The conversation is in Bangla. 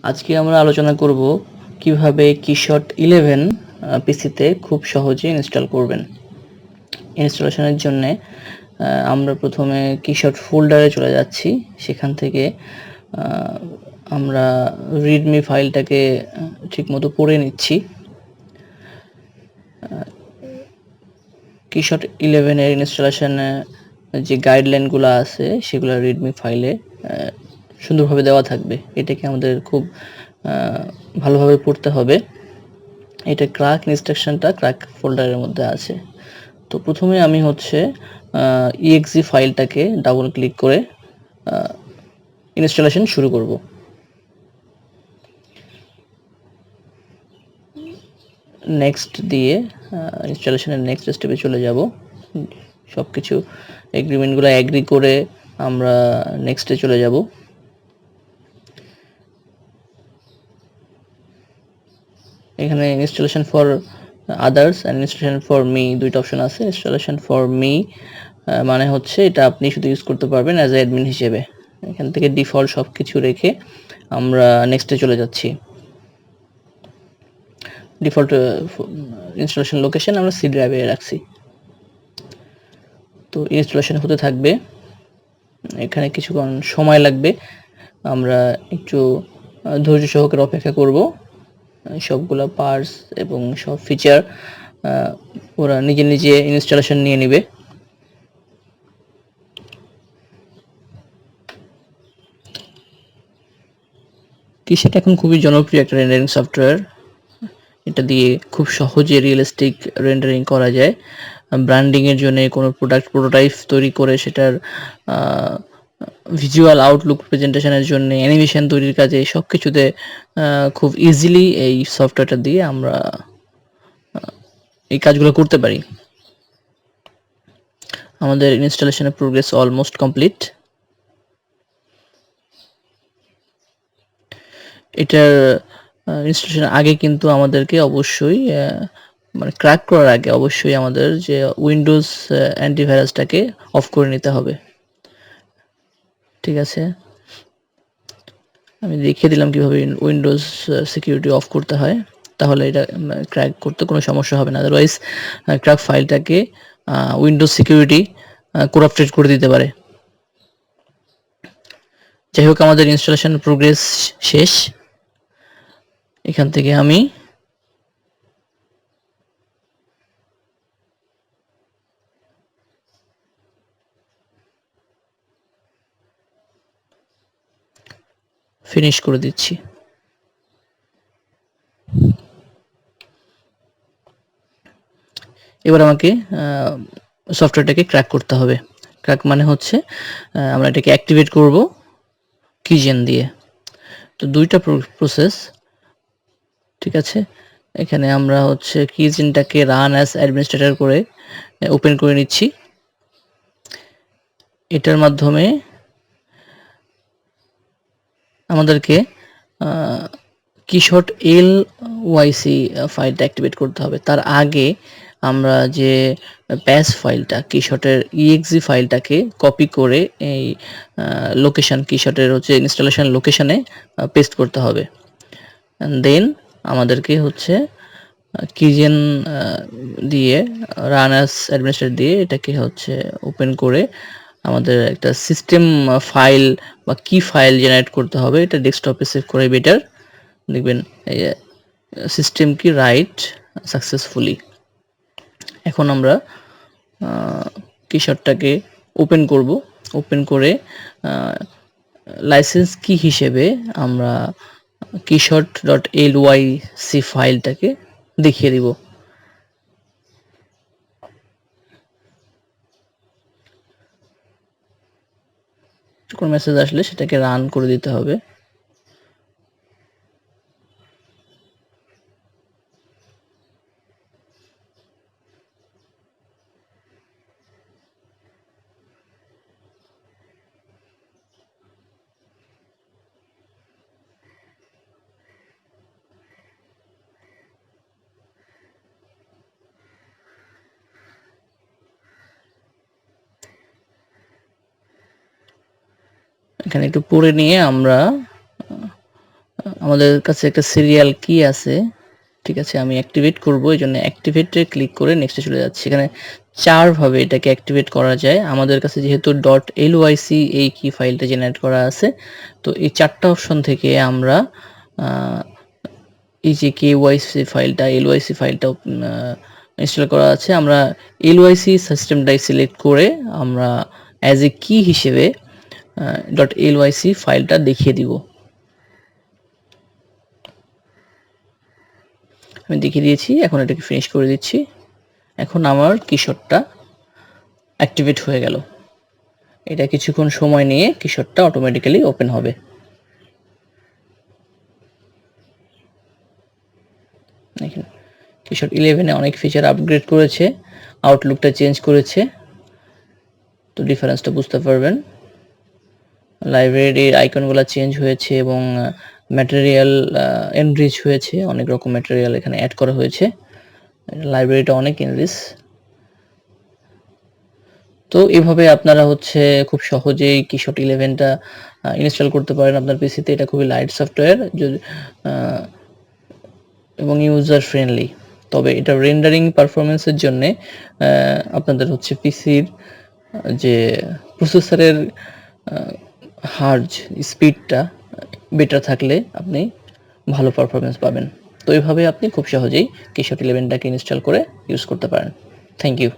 আজকে আমরা আলোচনা করব কিভাবে KeyShot 11 পিসিতে খুব সহজে ইনস্টল করবেন। ইনস্টলেশনের জন্য আমরা প্রথমে KeyShot ফোল্ডারে চলে যাচ্ছি। সেখান থেকে আমরা রিডমি ফাইলটাকে ঠিকমতো পড়ে নিচ্ছি। KeyShot 11 এর ইনস্টলেশনে যে গাইডলাইনগুলো আছে সেগুলো রিডমি ফাইলে সুন্দরভাবে দেওয়া থাকবে। এটাকে আমাদের খুব ভালোভাবে পড়তে হবে। এটা ক্র্যাক ইনস্ট্রাকশনটা ক্র্যাক ফোল্ডারের মধ্যে আছে। তো প্রথমে আমি হচ্ছে exe ফাইলটাকে ডাবল ক্লিক করে ইনস্টলেশন শুরু করব। নেক্সট দিয়ে ইনস্টলেশনের নেক্সট স্টেপে চলে যাব। সব কিছু এগ্রিমেন্টগুলো অ্যাগ্রি করে আমরা নেক্সটে চলে যাব। এখানে installation for others and installation for me দুইটা অপশন আছে। ইনস্টলেশন ফর মি মানে হচ্ছে এটা আপনি শুধু ইউজ করতে পারবেন অ্যাজ এ অ্যাডমিন হিসেবে। এখান থেকে ডিফল্ট সব কিছু রেখে আমরা নেক্সটে চলে যাচ্ছি। ডিফল্ট ইনস্টলেশন লোকেশন আমরা সি ড্রাইভে রাখছি। তো ইনস্টলেশন হতে থাকবে, এখানে কিছুক্ষণ সময় লাগবে। আমরা একটু ধৈর্য সহকারে অপেক্ষা করব। সবগুলো পার্টস এবং সব ফিচার ওরা নিজে নিজে ইনস্টলেশন নিয়ে নেবে। KeyShot এখন খুবই জনপ্রিয় একটা রেন্ডারিং সফটওয়্যার। এটা দিয়ে খুব সহজে রিয়েলিস্টিক রেন্ডারিং করা যায়। ব্র্যান্ডিংয়ের জন্য কোনো প্রোটোটাইপ তৈরি করে সেটার ভিজুয়াল আউটলুক প্রেজেন্টেশনের জন্য, অ্যানিমেশন তৈরির কাজে সব কিছুতে খুব ইজিলি এই সফটওয়্যারটা দিয়ে আমরা এই কাজগুলো করতে পারি। আমাদের ইনস্টলেশনের প্রোগ্রেস অলমোস্ট কমপ্লিট। এটার ইনস্টলেশনের আগে কিন্তু আমাদেরকে অবশ্যই মানে ক্র্যাক করার আগে অবশ্যই আমাদের যে উইন্ডোজ অ্যান্টিভাইরাসটাকে অফ করে নিতে হবে। ঠিক আছে, আমি দেখিয়ে দিলাম কিভাবে উইন্ডোজ সিকিউরিটি অফ করতে হয়। তাহলে এটা ক্র্যাক করতে কোনো সমস্যা হবে না। আদারওয়াইজ ক্র্যাক ফাইলটাকে উইন্ডোজ সিকিউরিটি করাপ্টেড করে দিতে পারে। যাই হোক, আমাদের ইনস্টলেশন প্রোগ্রেস শেষ। এখান থেকে আমি ফিনিশ করে দিচ্ছি। এবার আমাকে সফটওয়্যারটাকে ক্র্যাক করতে হবে। ক্র্যাক মানে হচ্ছে আমরা এটাকে অ্যাক্টিভেট করব কিজেন দিয়ে। তো দুইটা প্রসেস, ঠিক আছে। এখানে আমরা হচ্ছে কিজেনটাকে রান অ্যাজ অ্যাডমিনিস্ট্রেটর করে ওপেন করে নিচ্ছি। এটার মাধ্যমে আমাদেরকে KeyShot LYC ফাইলটা অ্যাক্টিভেট করতে হবে। তার আগে আমরা যে ব্যাশ ফাইলটা KeyShotের exe ফাইলটাকে কপি করে এই লোকেশন KeyShotের হচ্ছে ইনস্টলেশন লোকেশনে পেস্ট করতে হবে। অ্যান্ড দেন আমাদেরকে হচ্ছে কিজেন দিয়ে রান অ্যাজ অ্যাডমিনিস্ট্রেটর দিয়ে এটাকে হচ্ছে ওপেন করে আমাদের একটা সিস্টেম ফাইল বা কি ফাইল জেনারেট করতে হবে। এটা ডেস্কটপে সেভ করাই বেটার। দেখবেন সিস্টেম কি রাইট সাকসেসফুলি। এখন আমরা KeyShotটাকে ওপেন করব। ওপেন করে লাইসেন্স কি হিসেবে আমরা KeyShot.lyc ফাইলটাকে দেখিয়ে দিব। কোন মেসেজ আসলে সেটাকে রান করে দিতে হবে। এখানে একটু পড়ে নিয়ে আমরা আমাদের কাছে একটা সিরিয়াল কি আছে, ঠিক আছে, আমি অ্যাক্টিভেট করব, এই জন্য অ্যাক্টিভেটে ক্লিক করে নেক্সটে চলে যাচ্ছি। এখানে 4 ভাবে এটাকে অ্যাক্টিভেট করা যায়। আমাদের কাছে যেহেতু .lyc এই কি ফাইলটা জেনারেট করা আছে, তো এই 4টা অপশন থেকে আমরা এই যে KYC ফাইলটা, LYC ফাইলটা ইনস্টল করা আছে, আমরা LYC সিস্টেমটাই সিলেক্ট করে আমরা অ্যাজ এ কি হিসেবে .lyc ফাইলটা দেখিয়ে দিব। আমি দেখিয়ে দিয়েছি, এখন এটাকে ফিনিশ করে দিচ্ছি। এখন আমার KeyShotটা অ্যাক্টিভেট হয়ে গেল। এটা কিছুক্ষণ সময় নিয়ে KeyShotটা অটোমেটিক্যালি ওপেন হবে। দেখেন KeyShot 11 এ অনেক ফিচার আপগ্রেড করেছে, আউটলুকটা চেঞ্জ করেছে, তো ডিফারেন্সটা বুঝতে পারবেন। লাইব্রেরির আইকনগুলো চেঞ্জ হয়েছে এবং ম্যাটেরিয়াল এনরিচ হয়েছে, অনেক রকম ম্যাটেরিয়াল এখানে অ্যাড করা হয়েছে। লাইব্রেরিটা অনেক এনরিচ। তো এভাবে আপনারা হচ্ছে খুব সহজেই KeyShot 11টা ইনস্টল করতে পারেন আপনার পিসিতে। এটা খুবই লাইট সফটওয়্যার এবং ইউজার ফ্রেন্ডলি। তবে এটা রেন্ডারিং পারফরমেন্সের জন্যে আপনাদের হচ্ছে পিসির যে প্রসেসরের হার্জ স্পিডটা বেটার থাকলে আপনি ভালো পারফরমেন্স পাবেন। তো এইভাবে আপনি খুব সহজেই KeyShot 11টাকে ইনস্টল করে ইউজ করতে পারেন। Thank you.